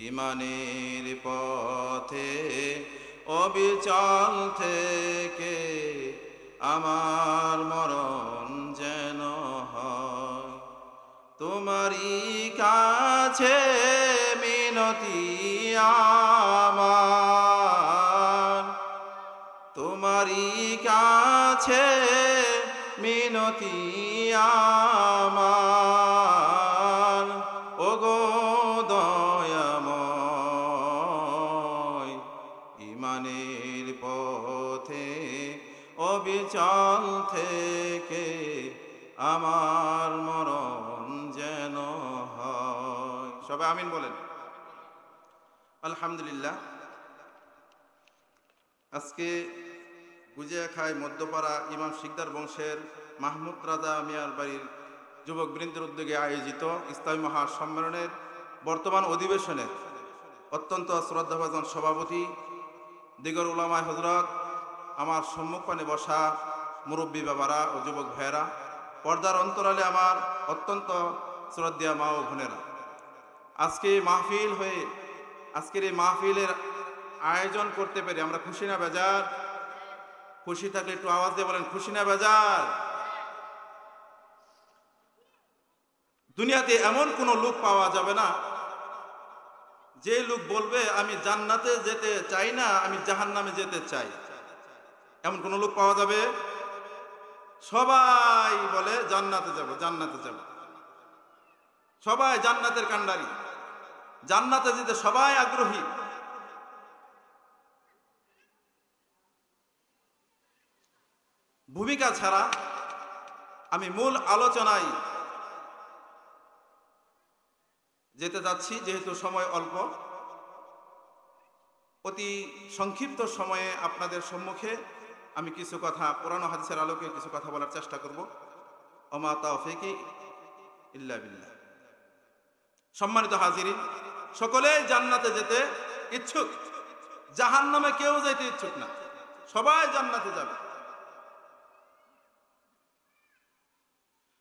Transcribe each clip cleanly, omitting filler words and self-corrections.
ইমানের পথে অবিচল থেকে আমার মরণ যেন হয়। তোমারই কাছে মিনতি আমার, তোমারই কাছে মিনতি আমার। ওগো দয়াময়, ইমানের পথে অবিচল থেকে আমার মরণ যেন হয়। সবাই আমিন বলেন। আলহামদুলিল্লাহ। আজকে গুজিয়াখাই মধ্যপাড়া ইমাম শিকদার বংশের মাহমুদ রাজা মিয়ার বাড়ির যুবক বৃন্দের উদ্যোগে আয়োজিত ইসলামী মহাসম্মেলনের বর্তমান অধিবেশনে অত্যন্ত শ্রদ্ধাভাজন সভাপতি দিগর উলামায়ে হযরত, আমার সম্মুখপানে বসা মুরব্বী বাবারা ও যুবক ভাইয়েরা, পর্দার অন্তরালে আমার অত্যন্ত শ্রদ্ধেয় মা ও বোনেরা, আজকে মাহফিল হয়ে আজকের এই মাহফিলের আয়োজন করতে পেরে আমরা খুশি না বেজার? খুশি থাকলে একটু আওয়াজ দিয়ে বলেন, খুশি না বেজার? দুনিয়াতে এমন কোনো লোক পাওয়া যাবে না যে লোক বলবে আমি জান্নাতে যেতে চাই না, আমি জাহান্নামে যেতে চাই। এমন কোন লোক পাওয়া যাবে? সবাই বলে জান্নাতে যাব, জান্নাতে যাব। সবাই জান্নাতের কান্ডারি, জান্নাতে যেতে সবাই আগ্রহী। ভূমিকা ছাড়া আমি মূল আলোচনায় যেতে যাচ্ছি, যেহেতু সময় অল্প। অতি সংক্ষিপ্ত সময়ে আপনাদের সম্মুখে আমি কিছু কথা, কোরআন ও হাদিসের আলোকে কিছু কথা বলার চেষ্টা করব। ওমা তাওফীকি ইল্লা বিল্লাহ। সম্মানিত হাজিরিন, সকলেই জান্নাতে যেতে ইচ্ছুক, জাহান্নামে কেউ যেতে ইচ্ছুক না, সবাই জান্নাতে যাবে।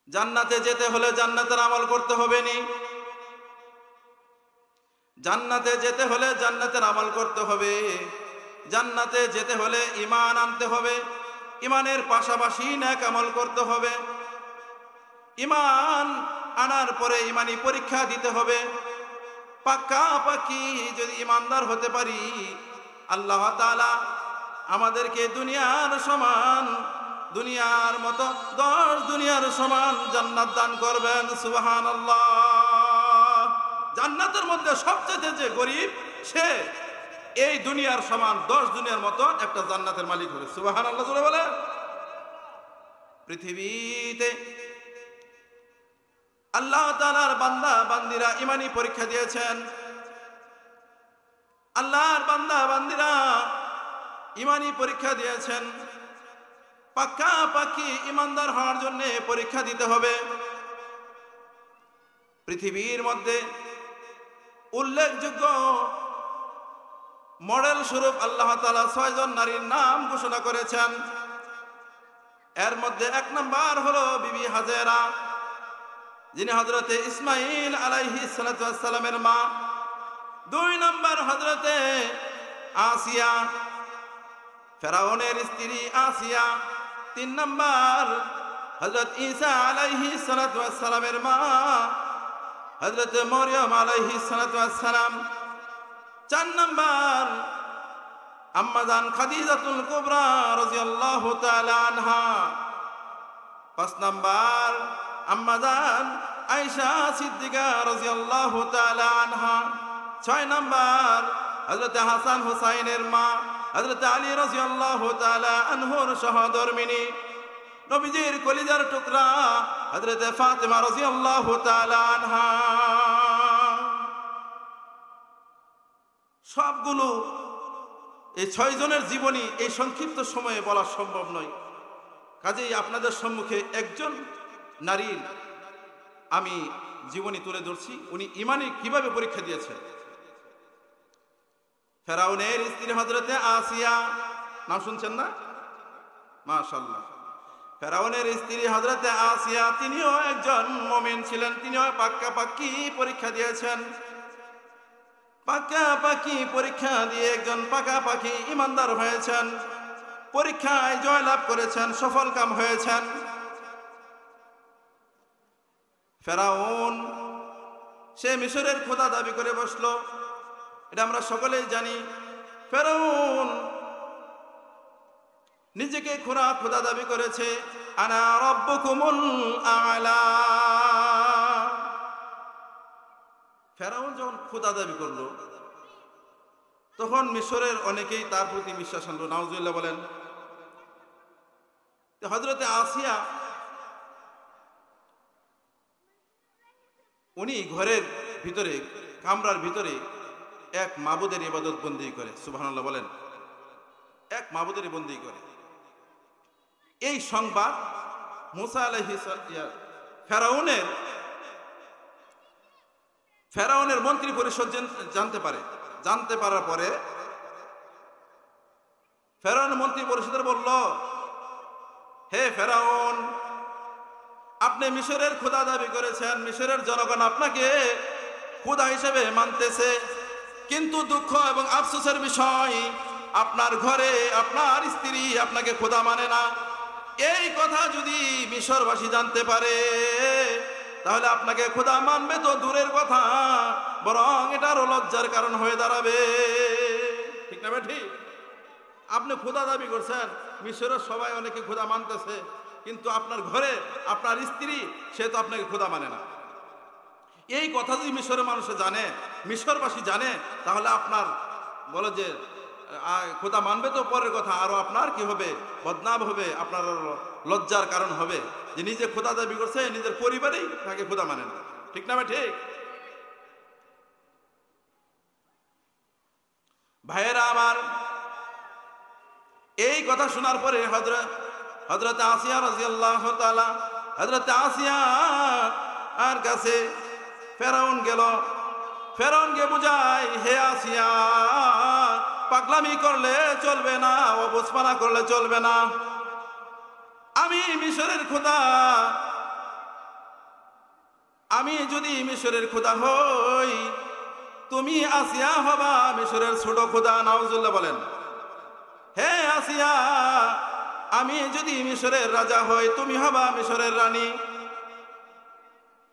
জান্নাতে যেতে হলে জান্নাতের আমল করতে হবে নি? জান্নাতে যেতে হলে জান্নাতের আমল করতে হবে। জান্নাতে যেতে হলে ঈমান আনতে হবে, ঈমানের পাশাপাশি নেক আমল করতে হবে। ঈমান আনার পরে ঈমানি পরীক্ষা দিতে হবে। পাক্কাপাক্কি যদি ঈমানদার হতে পারি, আল্লাহ তাআলা আমাদেরকে দুনিয়ার সমান, দুনিয়ার মতো 10 দুনিয়ার সমান জান্নাত দান করবেন। সুবহানাল্লাহ। জান্নাতের মধ্যে সবচেয়ে যে গরিব, সে এই দুনিয়ার সমান 10 দুনিয়ার মতো একটা জান্নাতের মালিক হবে। সুবহানাল্লাহ জোরে বলে। পৃথিবীতে আল্লাহ তাআলার বান্দা বান্দিরা ঈমানি পরীক্ষা দিয়েছেন। আল্লাহর বান্দা বান্দিরা ঈমানি পরীক্ষা দিয়েছেন। পাক্কাপাক্কি ঈমানদার হওয়ার জন্য পরীক্ষা দিতে হবে। পৃথিবীর মধ্যে উল্লেখযোগ্য মডেল স্বরূপ আল্লাহ তাআলা 6 জন নারীর নাম ঘোষণা করেছেন। এর মধ্যে 1 নম্বর হলো বিবি হাজেরা, যিনি হযরতে ইসমাঈল আলাইহিস সালাতু ওয়াস সালামের মা। 2 নম্বর হযরতে আসিয়া, ফেরাউনের স্ত্রী আসিয়া। 3 নম্বর হযরত ঈসা আলাইহিস সালাতু ওয়াস সালামের মা, হযরত মরিয়ম আলাইহিস সালাতু ওয়াস সালাম। 4 নম্বর আম্মা জান খাদিজাতুল কুবরা রাদিয়াল্লাহু তাআলা আনহা। 5 নম্বর আম্মা জান আয়েশা সিদ্দিকা রাদিয়াল্লাহু তাআলা আনহা। 6 নম্বর হযরত হাসান হুসাইনের মা, হযরত আলী রাদিয়াল্লাহু তাআলা আনহুর সহধর্মিণী, নবীজির কলিজার টুকরা হযরত ফাতেমা রাদিয়াল্লাহু তাআলা আনহা। সবগুলো এই 6 জনের জীবনী এই সংক্ষিপ্ত সময়ে বলা সম্ভব নয়। কাজেই আপনাদের সম্মুখে একজন নারীর আমি জীবনী তুলে ধরছি। উনি ঈমানে কিভাবে পরীক্ষা দিয়েছেন। ফেরাউনের স্ত্রী হযরতে আসিয়া, নাম শুনছেন না? মাশাআল্লাহ। ফেরাউনের স্ত্রী হযরতে আসিয়া, তিনিও একজন মুমিন ছিলেন, তিনিও পাক্কাপাক্কি পরীক্ষা দিয়েছেন। পাকাপাকি পরীক্ষা দিয়ে একজন পাকাপাকি ইমানদার হয়েছেন, পরীক্ষায় জয়লাভ করেছেন, সফল কাম হয়েছেন। ফেরাউন সে মিশরের খোদা দাবি করে বসলো, এটা আমরা সকলেই জানি। ফেরাউন নিজেকে খোদা দাবি করেছে, আনা রাব্বুকুমুল আ'লা। ফেরাউন যখন খোদা দাবি করলো, তখন মিশরের অনেকেই তার প্রতি বিশ্বাস আনলো। নাউজুবিল্লাহ বলেন। হযরতে আসিয়া উনি ঘরের ভিতরে, কামরার ভিতরে এক মাবুদের ইবাদত বন্দী করে। সুবহানাল্লাহ বলেন। এক মাবুদের বন্দী করে। এই সংবাদ মুসা আলাইহিস ফেরাউনের মন্ত্রী পরিষদ জানতে পারে। জানতে পারার পরে ফেরাউন মন্ত্রী পরিষদের বলল, হে ফেরাউন, আপনি মিশরের খোদা দাবি করেছেন, মিশরের জনগণ আপনাকে খোদা হিসেবে মানতেছে, কিন্তু দুঃখ এবং আফসোসের বিষয় আপনার ঘরে আপনার স্ত্রী আপনাকে খোদা মানে না। এই কথা যদি মিশরবাসী জানতে পারে, তাহলে আপনাকে খোদা মানবে তো দূরের কথা, বরং এটারও লজ্জার কারণ হয়ে দাঁড়াবে। ঠিক না ঠিক? আপনি খোদা দাবি করছেন, মিশরের সবাই অনেকে খোদা মানতেছে, কিন্তু আপনার ঘরে আপনার স্ত্রী সে তো আপনাকে খোদা মানে না। এই কথা যদি মিশরের মানুষে জানে, মিশরবাসী জানে, তাহলে আপনার বলো যে খোদা মানবে তো পরের কথা, আরো আপনার কি হবে, বদনাম হবে, আপনার লজ্জার কারণ হবে যে নিজে খোদা দাবি করছে, নিজের পরিবারেই তাকে খোদা মানে না। ঠিক না ঠিক? ভাইয়েরা আমার, এই কথা শোনার পরে হযরত আসিয়া রাদিয়াল্লাহু তাআলা, হযরত আসিয়া আর কাছে ফেরাউন গেল। ফেরাউনকে বুঝায়, হে আসিয়া, পাগলামি করলে চলবে না, অবুঝপানা করলে চলবে না। আমি মিশরের খোদা, আমি যদি মিশরের খোদা হই, তুমি আসিয়া হবা মিশরের ছোট খোদা। নাউজুবিল্লাহ বলেন। হে আসিয়া, আমি যদি মিশরের রাজা হই, তুমি হবা মিশরের রানী।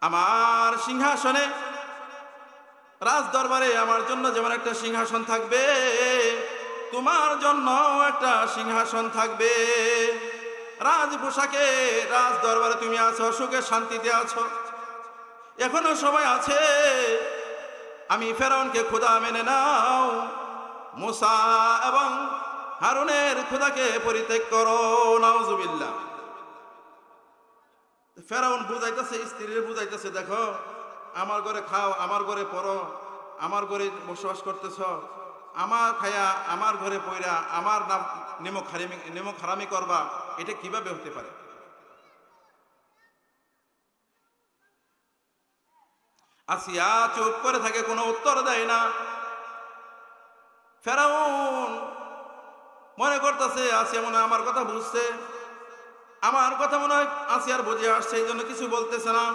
আমার সিংহাসনে, রাজ দরবারে আমার জন্য যেমন একটা সিংহাসন থাকবে, তোমার জন্য একটা সিংহাসন থাকবে। রাজ পোশাকে রাজ দরবারে তুমি আছো, সুখে শান্তিতে আছো। এখনো সময় আছে, আমি ফেরাউনকে খোদা মেনে নাও, মুসা এবং হারুনের খোদাকে পরিত্যাগ করো। নাউজুবিল্লাহ। ফেরাউন বুঝাইতেছে, স্ত্রীর বুঝাইতেছে, দেখো আমার ঘরে খাও, আমার ঘরে পড়ো, আমার ঘরে বসবাস করতেছ, আমার খায়া আমার ঘরে পয়রা আমার নিমক হারামি করবা, এটা কিভাবে হতে পারে? আসিয়া চুপ করে থাকে, কোনো উত্তর দেয় না। ফেরাউন মনে করতেছে আসিয়া মনে হয় আমার কথা বুঝছে, আমার কথা মনে হয় আসিয়ার বুঝে আসছে, এই জন্য কিছু বলতেছে না।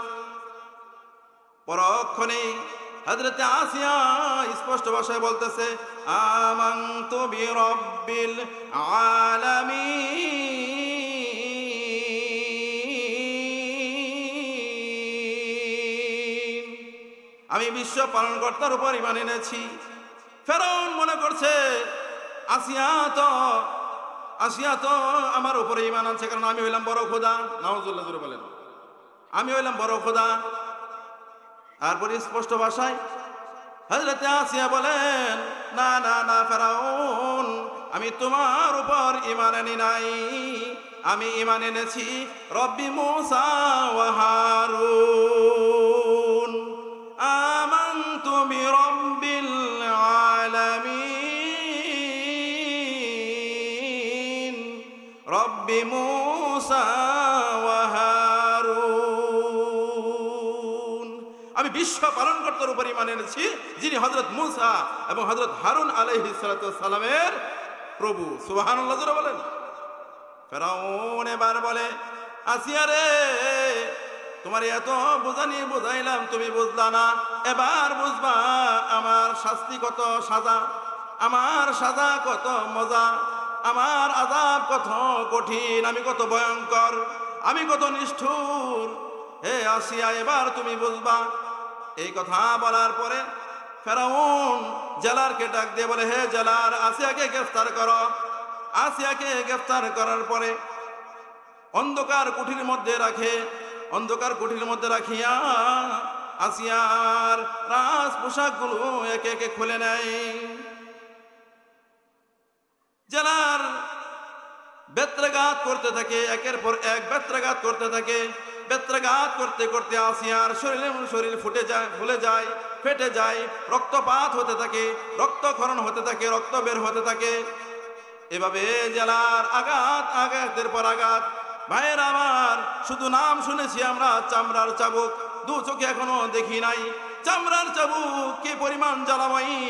পরক্ষণেই হযরত আসিয়া স্পষ্ট ভাষায় বলতেছে, আমানতু বিরাব্বিল আলামিন, আমি বিশ্ব পালনকর্তার উপর ঈমান এনেছি। ফেরাউন মনে করছে আসিয়া তো আমার উপরে ঈমান আনছে, কারণ আমি হইলাম বড় খোদা। নাউজুবিল্লাহ জোরে বলেন। আমি হইলাম বড় খোদা। তারপরে স্পষ্ট ভাষায় হযরত আসিয়া বলেন, না না না ফেরাউন, আমি তোমার উপর ঈমান আনি নাই, আমি ঈমান এনেছি রব্বি মুসা ওয়া হারুন। আমানতু বিরাব্বিল আলামিন, রব্বি মুসা ওয়া হারুন। আমি বিশ্ব পালনকর্তার উপর ঈমান এনেছি, যিনি হযরত মুসা এবং হযরত হারুন আলাইহিস সালাতু ওয়াস সালামের প্রভু। সুবহানাল্লাহ জোরে বলেন। ফেরাউন এবার বলে, আসিয়া রে, তোমার এত বোঝাইলাম, তুমি বুঝলা না, এবার বুঝবা আমার শাস্তি কত সাজা, আমার সাজা কত মজা, আমার আযাব কত কঠিন, আমি কত ভয়ঙ্কর, আমি কত নিষ্ঠুর। হে আসিয়া, এবার তুমি বুঝবা। এই কথা বলার পরে ফেরাউন জেলারকে ডাক দিয়ে বলে, হে জেলার, আসিয়াকে গ্রেফতার করো। আসিয়াকে গ্রেফতার করার পরে অন্ধকার কুঠির মধ্যে রাখে। অন্ধকার কুঠির মধ্যে রাখিয়া আসিয়ার রাজ পোশাকগুলো একে একে খুলে নেয়। জেলার বেত্রাঘাত করতে থাকে, একের পর এক বেত্রাঘাত করতে থাকে। বেত্রাঘাত করতে করতে আসিয়ার শরীর ফুলে যায়, ফেটে যায়, রক্তপাত হতে থাকে, রক্তক্ষরণ হতে থাকে, রক্ত বের হতে থাকে। এভাবে জেলার আঘাতের পর আঘাত। ভাইয়ের আমার, শুধু নাম শুনেছি আমরা চামড়ার চাবুক, দু চোখে এখনো দেখি নাই। চামড়ার চাবুক কি পরিমাণ জ্বালাময়ী,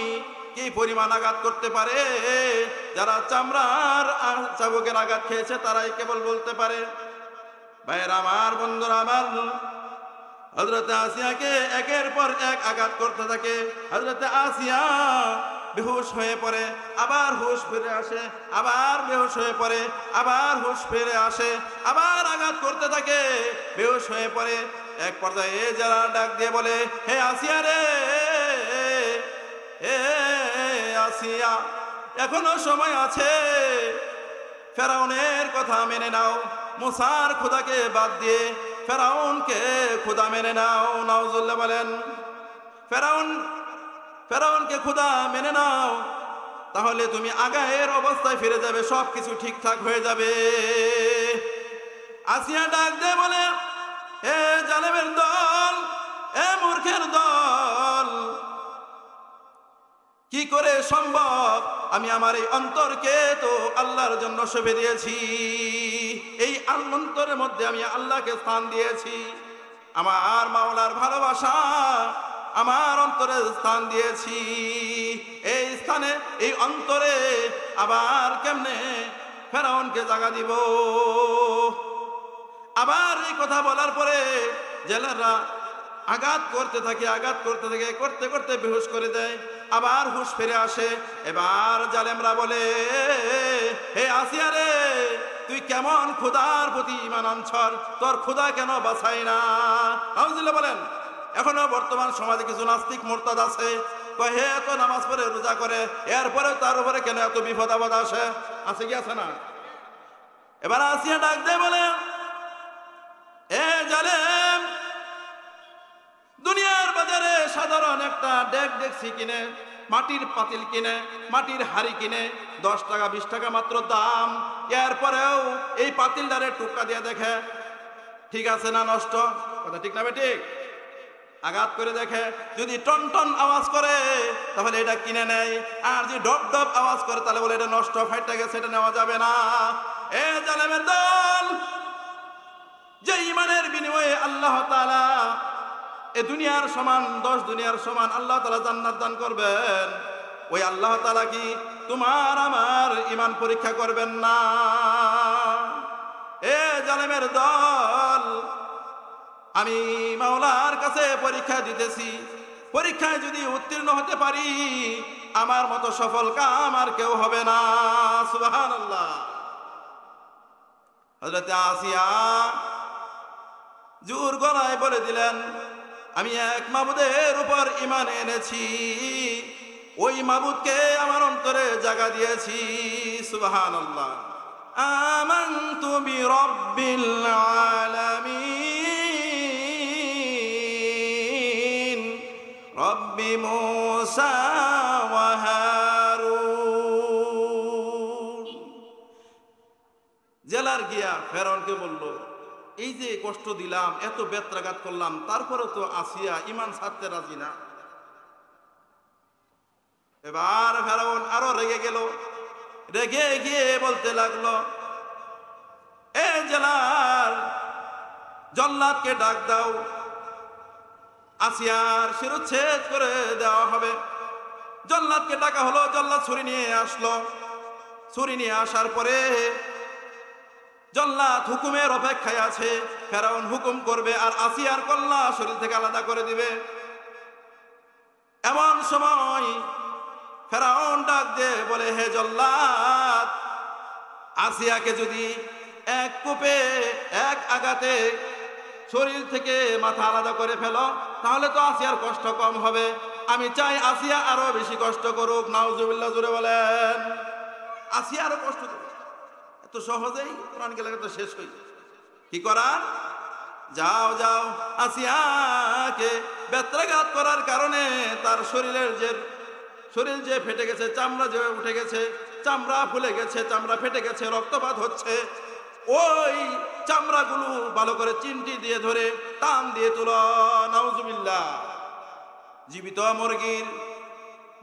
কি পরিমাণ আঘাত করতে পারে, যারা চামড়ার চাবুকের আঘাত খেয়েছে তারাই কেবল বলতে পারে। ভাইয়ের আমার, বন্ধুরা আমার, হযরত আসিয়াকে একের পর এক আঘাত করতে থাকে। হযরত আসিয়া বেহুশ হয়ে পড়ে, আবার হুশ ফিরে আসে, আবার বেহুশ হয়ে পড়ে, আবার হুশ ফিরে আসে, আবার আঘাত করতে থাকে, বেহুশ হয়ে পড়ে। এক পর্যায়ে যারা ডাক দিয়ে বলে, হে আসিয়া রে, হে আসিয়া, এখনো সময় আছে, ফেরাউনের কথা মেনে নাও, মুসার খোদাকে বাদ দিয়ে ফেরাউনকে খোদা মেনে নাও। নাউজুবিল্লাহ বলেন। ফেরাউনকে খোদা মেনে নাও, তাহলে তুমি আগের অবস্থায় ফিরে যাবে, সবকিছু ঠিকঠাক হয়ে যাবে। আসিয়া ডাক দিয়ে বলে, হে জালেমের দল, হে মূর্খের দল, কি করে সম্ভব? আমি আমার এই অন্তরকে তো আল্লাহর জন্য সঁপে দিয়েছি, এই অন্তরের মধ্যে আমি আল্লাহকে স্থান দিয়েছি, আমার মাওলার ভালোবাসা আমার অন্তরে স্থান দিয়েছি। এই স্থানে, এই অন্তরে আবার কেমনে ফেরাউনকে জায়গা দিব? আবার এই কথা বলার পরে জেলেরা আঘাত করতে থাকে, আঘাত করতে থাকে, করতে করতে বেহুশ করে দেয়, আবার হুশ ফিরে আসে। এবার জালেমরা বলে, হে আসিয়া রে, তুই কেমন খোদার প্রতি ঈমান আনছর, তোর খোদা কেন বাঁচাই না? নাউজুবিল্লাহ বলেন। এখনো বর্তমান সমাজে কিছু নাস্তিক মুরতাদ আছে, কয় হে এত নামাজ পড়ে, রোজা করে, এরপরে তার উপরে কেন এত বিপদ আপদ আসে? আছে কি আছে না? এবার আসিয়া ডাক দেয় বলে, এ জালেম, দুনিয়ার বাজারে সাধারণ একটা ডেকছি কিনে, মাটির পাতিল কিনে, মাটির হাড়ি কিনে 10 টাকা 20 টাকা মাত্র দাম। এরপরেও এই পাতিলটারে টুকা দিয়ে দেখে ঠিক আছে না নষ্ট, কথা ঠিক না ঠিক? আঘাত করে দেখে, যদি টন টন আওয়াজ করে তাহলে এটা কিনে নেয়, আর যদি ডব ডব আওয়াজ করে তাহলে বলে এটা নষ্ট, ফাইটটা গেছে, এটা নেওয়া যাবে না। এ জালেমের দল, যে ইমানের বিনিময়ে আল্লাহ তাআলা এ দুনিয়ার সমান 10 দুনিয়ার সমান আল্লাহ তাআলা জান্নাত দান করবেন, ওই আল্লাহ তাআলা কি তোমার আমার ঈমান পরীক্ষা করবেন না? এ জালেমের দল, আমি মাওলার কাছে পরীক্ষা দিতেছি, পরীক্ষায় যদি উত্তীর্ণ হতে পারি আমার মতো সফল কাম আর কেউ হবে না। সুবহানাল্লাহ। হযরত আসিয়া জোর গলায় বলে দিলেন, আমি এক মাবুদের উপর ঈমান এনেছি, ওই মাবুদকে আমার অন্তরে জায়গা দিয়েছি। সুবহানাল্লাহ। আমানতু বিরাব্বিল আলামিন রব্বি মূসা ওয়া হারুন। জেলার গিয়া ফেরাউনকে বলল, এই যে কষ্ট দিলাম, এত বেত্রাঘাত করলাম, তারপরে তো আসিয়া ঈমান ছাড়তে রাজি না। এবার ফেরাউন আরো রেগে গেল, রেগে গিয়ে বলতে লাগলো, এ জেলার জল্লাদকে ডাক দাও, আসিয়ার শিরচ্ছেদ করে দেওয়া হবে। জল্লাদকে ডাকা হলো, জল্লাদ ছুরি নিয়ে আসলো। ছুরি নিয়ে আসার পরে জল্লাদ হুকুমের অপেক্ষায় আছে, ফেরাউন হুকুম করবে আর আসিয়ার কল্লা শরীর থেকে আলাদা করে দিবে। এমন সময় ফেরাউন ডাক দিয়ে বলে, হে জল্লাদ, আসিয়াকে যদি এক কোপে এক আঘাতে শরীর থেকে মাথা আলাদা করে ফেলো তাহলে তো আসিয়ার কষ্ট কম হবে। আমি চাই আসিয়া আরো বেশি কষ্ট করুক। নাউজুবিল্লাহ, জোরে বলেন। আসিয়া আরো কষ্ট করুক। এত সহজেই কোরআন গেলে তো শেষ হয়ে যায়। কি করার? যাও যাও, আসিয়াকে বেত্রাঘাত করার কারণে তার শরীর যে ফেটে গেছে, চামড়া যে উঠে গেছে, চামড়া ফুলে গেছে, চামড়া ফেটে গেছে, রক্তপাত হচ্ছে, ওই চামড়াগুলো ভালো করে চিমটি দিয়ে ধরে টান দিয়ে তুলো। নাউজুবিল্লাহ।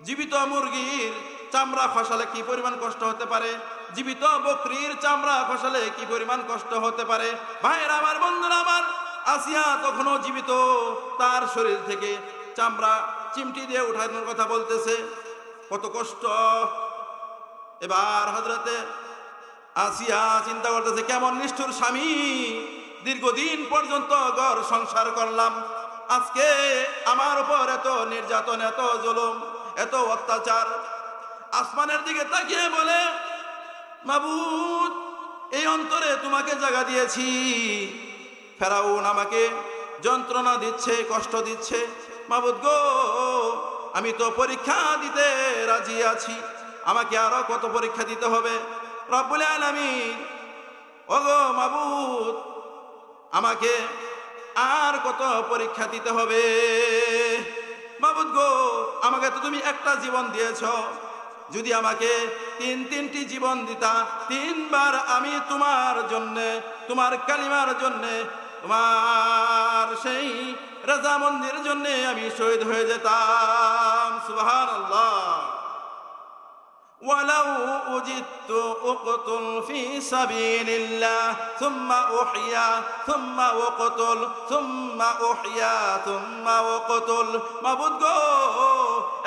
জীবিত মুরগির চামড়া খসালে কি পরিমাণ কষ্ট হতে পারে, জীবিত বকরির চামড়া খসালে কি পরিমাণ কষ্ট হতে পারে। ভাইরা আমার, বন্ধুরা আমার, আসিয়া তখনও জীবিত, তার শরীর থেকে চামড়া চিমটি দিয়ে উঠানোর কথা বলতেছে, কত কষ্ট। এবার হযরতে আসিয়া চিন্তা করতেছে, কেমন নিষ্ঠুর স্বামী, দীর্ঘদিন পর্যন্ত ঘর সংসার করলাম, আজকে আমার উপর এত নির্যাতন, এত জুলুম, এত অত্যাচার। আসমানের দিকে তাকিয়ে বলে, মাবুদ, এই অন্তরে তোমাকে জায়গা দিয়েছি, ফেরাউন আমাকে যন্ত্রণা দিচ্ছে, কষ্ট দিচ্ছে, মাবুদ গো, আমি তো পরীক্ষা দিতে রাজি আছি, আমাকে আরো কত পরীক্ষা দিতে হবে? রব্বুল আলামিন, ওগো মাবুদ, আমাকে আর কত পরীক্ষা দিতে হবে? মাবুদ গো, আমাকে তো তুমি একটা জীবন দিয়েছ, যদি আমাকে তিনটি জীবন দিতা, তিনবার আমি তোমার জন্যে, তোমার কালিমার জন্যে, তোমার সেই রাজামন্দির জন্যে আমি শহীদ হয়ে যেতাম। সুবহানাল্লাহ। ولو وجدت أقتل في سبيل الله ثم أحيا ثم أقتل ثم أحيا ثم أقتل। মাবুদ গো,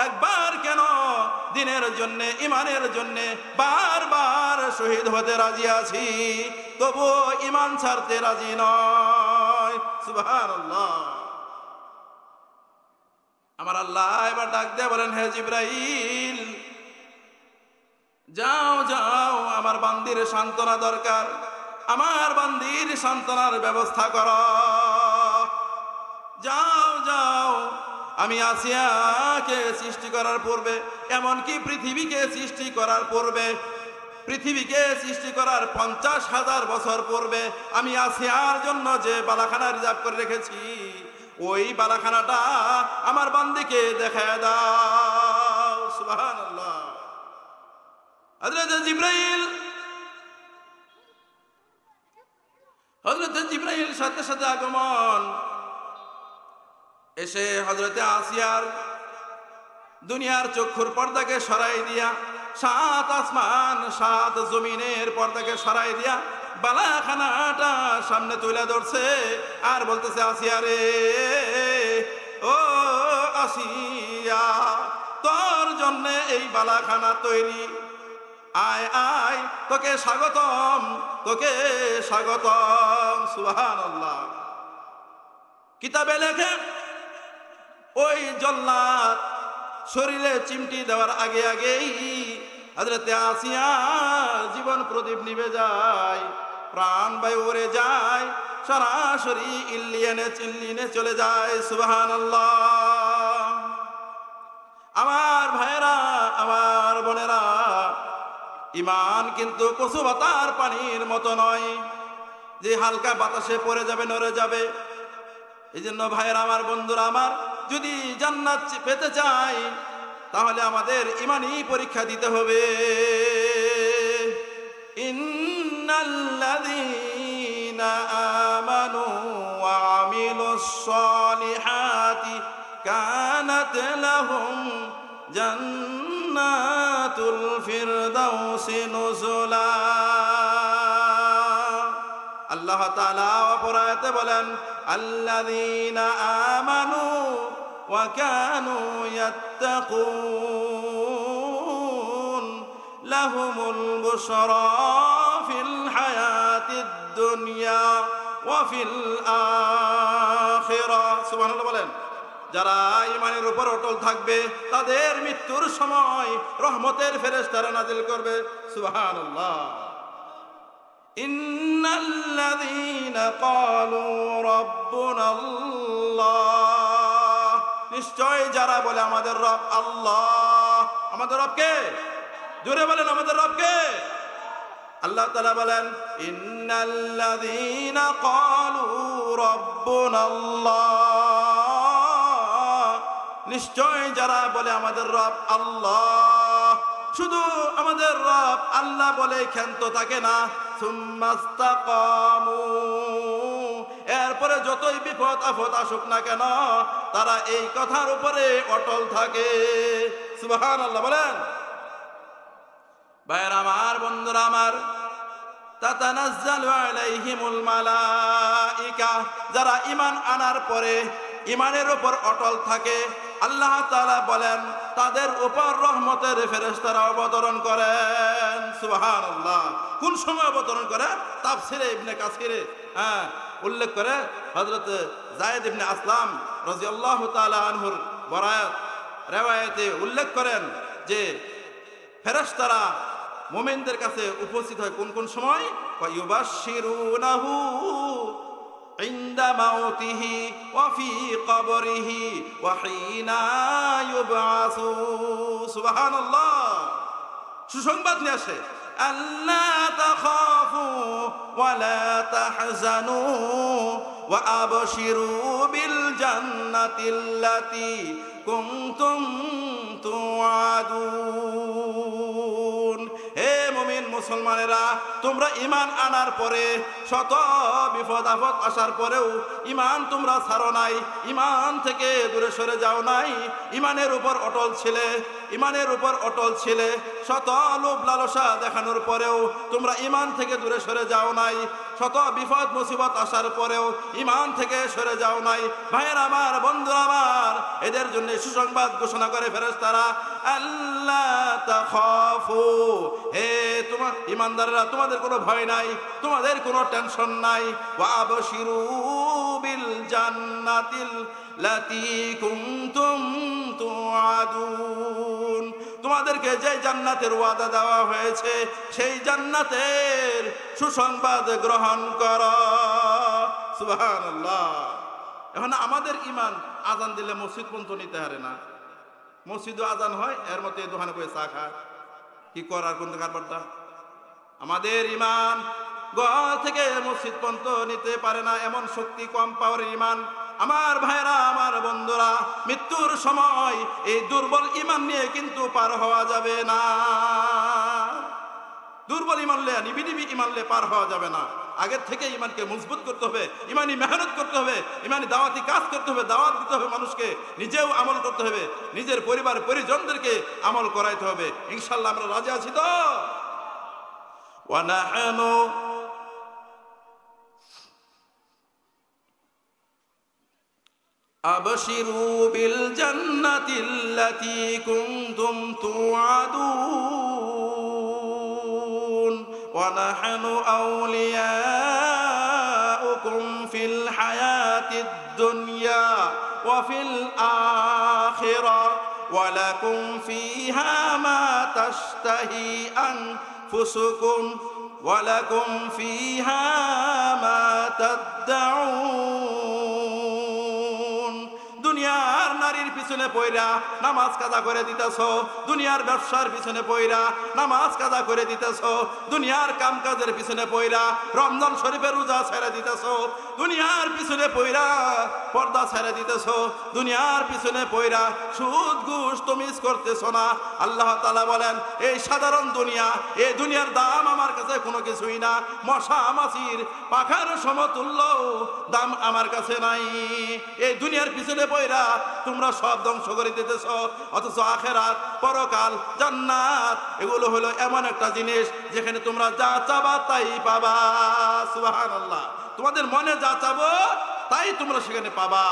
একবার কেন দিনের জন্য, ইমানের জন্য বারবার শহীদ হতে রাজি আছি, তবু ইমান ছাড়তে রাজি নয়। সুবহানাল্লাহ। আমার আল্লাহ এবার ডাক দিয়ে বলেন, হে জিবরাইল, যাও যাও, আমার বান্দির সান্ত্বনা দরকার, আমার বান্দির সান্ত্বনার ব্যবস্থা করো। যাও যাও, আমি আসিয়াকে সৃষ্টি করার পূর্বে, এমনকি পৃথিবীকে সৃষ্টি করার পূর্বে, পৃথিবীকে সৃষ্টি করার 50,000 বছর পূর্বে আমি আসিয়ার জন্য যে বালাখানা রিজার্ভ করে রেখেছি, ওই বালাখানাটা আমার বান্দিকে দেখায় দাও। সুবহানাল্লাহ। হযরত জিবরাইল সাথে সাথে আগমন, এসে হযরতে আসিয়ার দুনিয়ার চক্ষুর পর্দাকে সরাই দিয়া, 7 আসমান 7 জমিনের পর্দাকে সরাই দিয়া বালাখানাটা সামনে তুলে ধরছে, আর বলতেছে, আসিয়া রে, ও আসিয়া, তোর জন্য এই বালাখানা তৈরি, আয় আয়, তোকে স্বাগতম, তোকে স্বাগতম। সুবহানাল্লাহ। কিতাবে লেখে, ওই জল্লাদ শরীরে চিমটি দেওয়ার আগে আগেই হযরতে আসিয়া জীবন প্রদীপ নিভে যায়, প্রাণ বায়ু উড়ে যায়, সরাসরি চিল্লিনে চলে যায়। সুবহানাল্লাহ। আমার ভাইরা, আমার বোনেরা, ইমান কিন্তু কচু পাতার পানির মতো নয় যে হালকা বাতাসে পড়ে যাবে, নড়ে যাবে। এই জন্য ভাইরা আমার, বন্ধুরা আমার, যদি জান্নাত পেতে চাই তাহলে আমাদের ইমানি পরীক্ষা দিতে হবে। ইন্নাল্লাযীনা আমানু ওয়া আমিলুস সালিহাতি কানাত লাহুম জান্নাতুল ফিরদাউসি নুজুলা। আল্লাহ তাআলা অপর আয়াতে বলেন, আল্লাযীনা আমানু ওয়া কানু ইয়াত্তাকুন লাহুমুল বুশরা ফিল হায়াতিদ দুনিয়া ওয়া ফিল আখিরাহ। সুবহানাল্লাহ বলেন। যারা ঈমানের উপর অটল থাকবে তাদের মৃত্যুর সময় রহমতের ফেরেশতারা নাজিল করবে। সুবহানাল্লাহ। ইন্নাল্লাযীনা ক্বালু রাব্বুনাল্লাহ, নিশ্চয় যারা বলে আমাদের রব আল্লাহ। আমাদের রব কে? জোরে বলেন, আমাদের রব কে? আল্লাহ তাআলা বলেন ইন্নাল্লাযীনা ক্বালু রাব্বুনাল্লাহ, নিশ্চয় যারা বলে আমাদের রব আল্লাহ। শুধু আমাদের রব আল্লাহ বলে ক্ষান্ত থাকে না, সুম্মাস্তাকামু, এরপরে যতই বিপদ আপদ আসুক না কেন তারা এই কথার উপরে অটল থাকে। সুবহানাল্লাহ বলেন। ভাইরা আমার, বন্ধুরা আমার, তাতানাজ্জালু আলাইহিমুল মালাইকা, যারা ঈমান আনার পরে ঈমানের উপর অটল থাকে আল্লাহ তাআলা বলেন তাদের উপর রহমতের ফেরেশতারা অবতরণ করেন। সুবহানাল্লাহ। কোন সময় অবতরণ করে? তাফসিরে ইবনে কাসিরে উল্লেখ করে হযরত যায়েদ ইবনে আসলাম রাদিয়াল্লাহু তাআলা আনহুর রিওয়ায়াতে উল্লেখ করেন যে ফেরেশতারা মুমিনদের কাছে উপস্থিত হয় কোন কোন সময়? ইউবাশশিরুনাহু ইনদা মাউতিহি ওয়া ফি কবরিহি ওয়া হিনা ইউবআসু। সুবহানাল্লাহ। সুসংবাদ নিয়ে আসে, আল্লা তাখাফু ওয়া লা তাহজানু ওয়া আবশিরু বিল জান্নাতিল্লাতী কুনতুম তুআদুন। হে মুমিন মুসলমানেরা, তোমরা ঈমান আনার পরে শত বিপদ আপদ আসার পরেও ঈমান তোমরা ছাড়ো নাই, ঈমান থেকে দূরে সরে যাও নাই, ঈমানের উপর অটল ছিলে, ঈমানের উপর অটল ছিলে। শত লোভ লালসা দেখানোর পরেও তোমরা ঈমান থেকে দূরে সরে যাও নাই, শত বিপদ মুসিবত আসার পরেও ঈমান থেকে সরে যাও নাই। ভাইয়ের আমার, বন্ধুরা আমার, এদের জন্য সুসংবাদ ঘোষণা করে ফেরেশতারা, আল্লাহ তাখাফু, হে তোমার ঈমানদাররা, তোমাদের কোনো ভয় নাই, তোমাদের কোনো টেনশন নাই। ওয়া আবশিরু বিল জান্নাতিল লাতী কুনতুম তুআদুন, তোমাদেরকে যে জান্নাতের ওয়াদা দেওয়া হয়েছে সেই জান্নাতের সুসংবাদ গ্রহণ করো। সুবহানাল্লাহ। এখন আমাদের ঈমান আজান দিলে মসজিদ পর্যন্ত নিতে হারে না, মসজিদও আজান হয়, এর মধ্যে দোকানে বসে চা খায়, কি করার কোন কারবারটা? আমাদের ঈমান ঘর থেকে মসজিদ পর্যন্ত নিতে পারে না, এমন শক্তি কম পাওয়ারের ঈমান। আমার ভাইরা, আমার বন্ধুরা, মৃত্যুর সময় এই দুর্বল ঈমান নিয়ে কিন্তু পার হওয়া যাবে না। দুর্বল ঈমান নিয়ে, নিবিড় ঈমান নিয়ে পার হওয়া যাবে না। আগের থেকে ঈমানকে মজবুত করতে হবে, ঈমানি মেহনত করতে হবে, ঈমানি দাওয়াতি কাজ করতে হবে, দাওয়াত দিতে হবে মানুষকে, নিজেও আমল করতে হবে, নিজের পরিবার পরিজনদেরকে আমল করাইতে হবে। ইনশাআল্লাহ আমরা রাজি আছি তো? ওয়া নাহনু আবশিরু বিল জান্নাতিল্লাতী কুনতুম তুআদুন ওয়া নাহনু আউলিয়াউকুম ফিল হায়াতিদ দুনিয়া ওয়া ফিল আখিরাহ ওয়া লাকুম ফীহা মা তাশতাহি আনফুসুকুম ওয়া লাকুম ফীহা মা তাদউন। দুনিয়ার নারীর পিছনে পয়রা নামাজ কাজা করে দিতেছ, দুনিয়ার ব্যবসার পিছনে পয়রা নামাজ কাজা করে দিতেছ, দুনিয়ার কাম কাজের পিছনে পয়রা রমজান শরীফের রোজা ছেড়ে দিতেছ, দুনিয়ার পিছনে পয়রা পর্দা ছেড়ে দিতেছ, দুনিয়ার পিছনে পয়রা সুদ ঘুষ তমিজ করতেছ না। আল্লাহ তাআলা বলেন, এই সাধারণ দুনিয়া, এই দুনিয়ার দাম আমার কাছে কোনো কিছুই না, মশা মাছির পাখার সমতুল্য দাম আমার কাছে নাই। এই দুনিয়ার পিছনে পয়রা তোমরা সব ধ্বংস করে দিতেছ, অথচ আখিরাত, পরকাল, জান্নাত এগুলো হলো এমন একটা জিনিস যেখানে তোমরা যা চাবা তাই পাবা। সুবহানাল্লাহ। তোমাদের মনে যা চাবো তাই তোমরা সেখানে পাবা,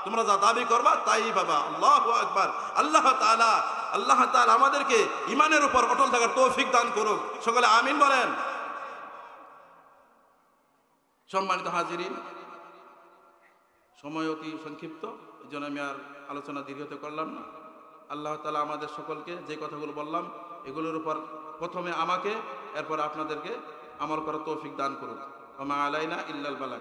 তোমরা যা দাবি করবা তাই পাবা। আল্লাহু আকবার। আল্লাহ তাআলা আমাদেরকে ঈমানের উপর অটল থাকার তৌফিক দান করুক। সকলে আমিন বলেন। সম্মানিত হাজিরিন, সময় অতি সংক্ষিপ্ত, এই জন্য আমি আর আলোচনা দীর্ঘত করলাম না। আল্লাহ তাআলা আমাদের সকলকে যে কথাগুলো বললাম এগুলোর উপর প্রথমে আমাকে, এরপর আপনাদেরকে আমল করার তৌফিক দান করুন। ওয়া মা আলাইনা ইল্লাল বালাগ।